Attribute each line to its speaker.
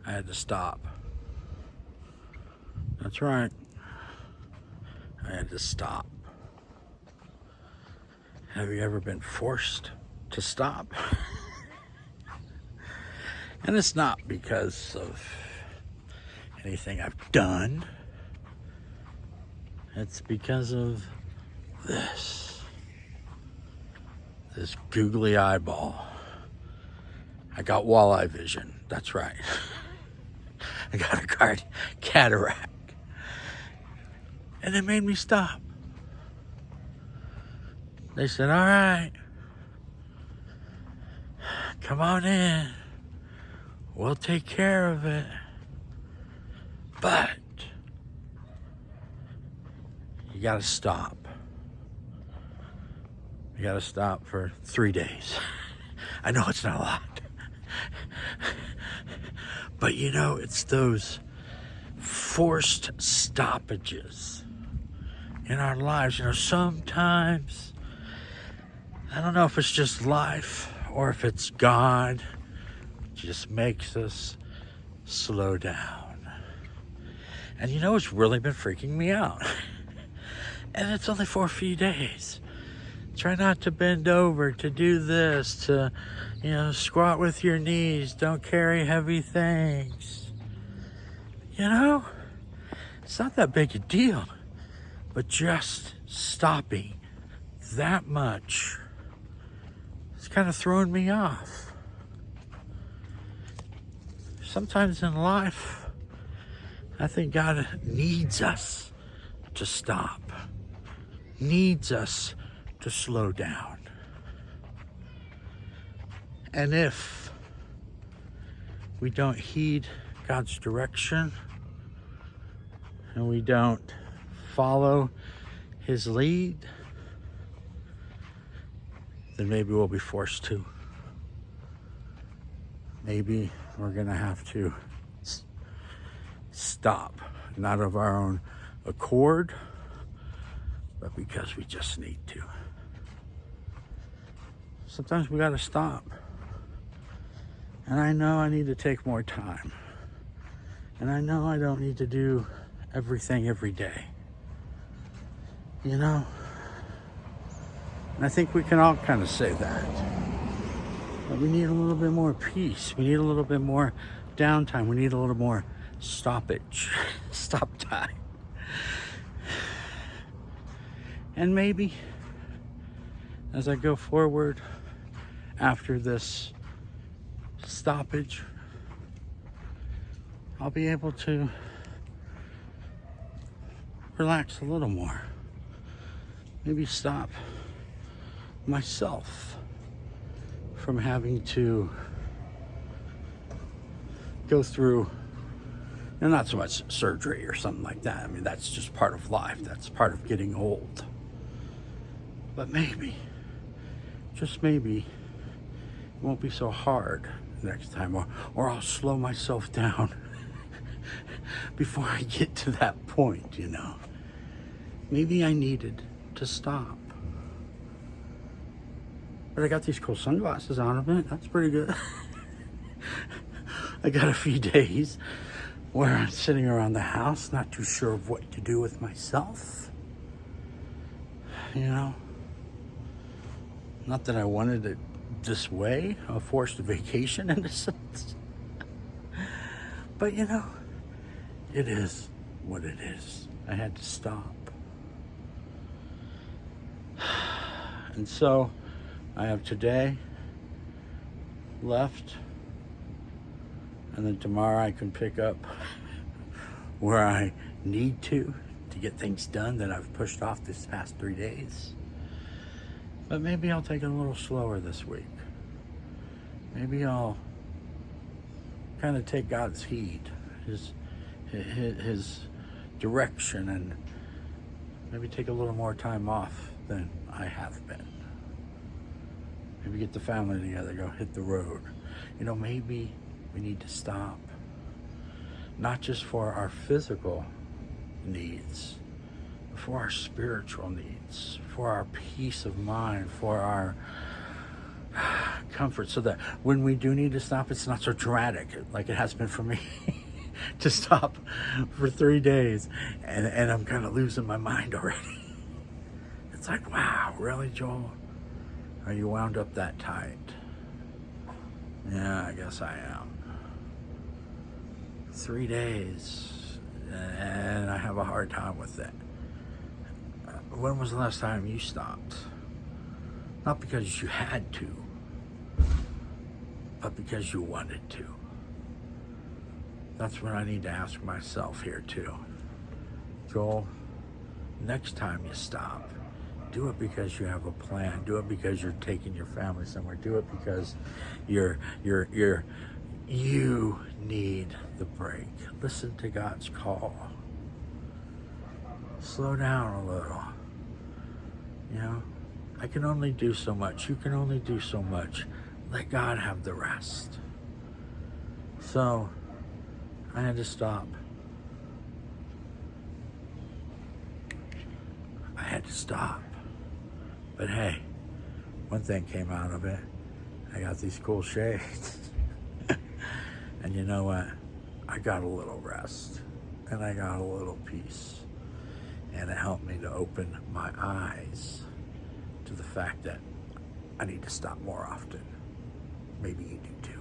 Speaker 1: I had to stop. That's right. I had to stop. Have you ever been forced to stop? And it's not because of anything I've done. It's because of this googly eyeball. I got walleye vision. That's right. I got a cataract. And it made me stop. They said, all right, come on in. We'll take care of it. But you gotta stop. You gotta stop for 3 days. I know it's not a lot. But you know, it's those forced stoppages in our lives. You know, sometimes, I don't know if it's just life or if it's God, just makes us slow down. And you know, it's really been freaking me out. And it's only for a few days. Try not to bend over, to do this, to, you know, squat with your knees, don't carry heavy things. You know, it's not that big a deal, but just stopping that much, it's kind of throwing me off. Sometimes in life, I think God needs us to stop, needs us to slow down. And if we don't heed God's direction and we don't follow His lead, then maybe we'll be forced to. Maybe we're going to have to stop, not of our own accord, but because we just need to. Sometimes we got to stop. And I know I need to take more time. And I know I don't need to do everything every day. You know? And I think we can all kind of say that. But we need a little bit more peace. We need a little bit more downtime. We need a little more stoppage. Stop time. And maybe as I go forward after this stoppage, I'll be able to relax a little more. Maybe stop myself from having to go through, not so much surgery or something like that. I mean, that's just part of life. That's part of getting old. But maybe, just maybe, it won't be so hard next time, or I'll slow myself down before I get to that point, you know. Maybe I needed to stop. But I got these cool sunglasses on a bit. That's pretty good. I got a few days where I'm sitting around the house, not too sure of what to do with myself. You know? Not that I wanted it this way, a forced vacation in a sense. But you know, it is what it is. I had to stop. And so, I have today left, and then tomorrow I can pick up where I need to get things done that I've pushed off this past 3 days. But maybe I'll take it a little slower this week. Maybe I'll kind of take God's heed, his direction, and maybe take a little more time off than I have been. Maybe get the family together, go hit the road. You know, maybe we need to stop. Not just for our physical needs, but for our spiritual needs, for our peace of mind, for our comfort so that when we do need to stop, it's not so dramatic like it has been for me to stop for 3 days. And I'm kind of losing my mind already. It's like, wow, really, Joel? Are you wound up that tight? Yeah, I guess I am. 3 days. And I have a hard time with it. When was the last time you stopped? Not because you had to, but because you wanted to. That's what I need to ask myself here too. Joel, next time you stop, do it because you have a plan. Do it because you're taking your family somewhere. Do it because you need the break. Listen to God's call. Slow down a little. You know, I can only do so much. You can only do so much. Let God have the rest. So I had to stop. I had to stop. But hey, one thing came out of it. I got these cool shades. And you know what? I got a little rest. And I got a little peace. And it helped me to open my eyes to the fact that I need to stop more often. Maybe you do too.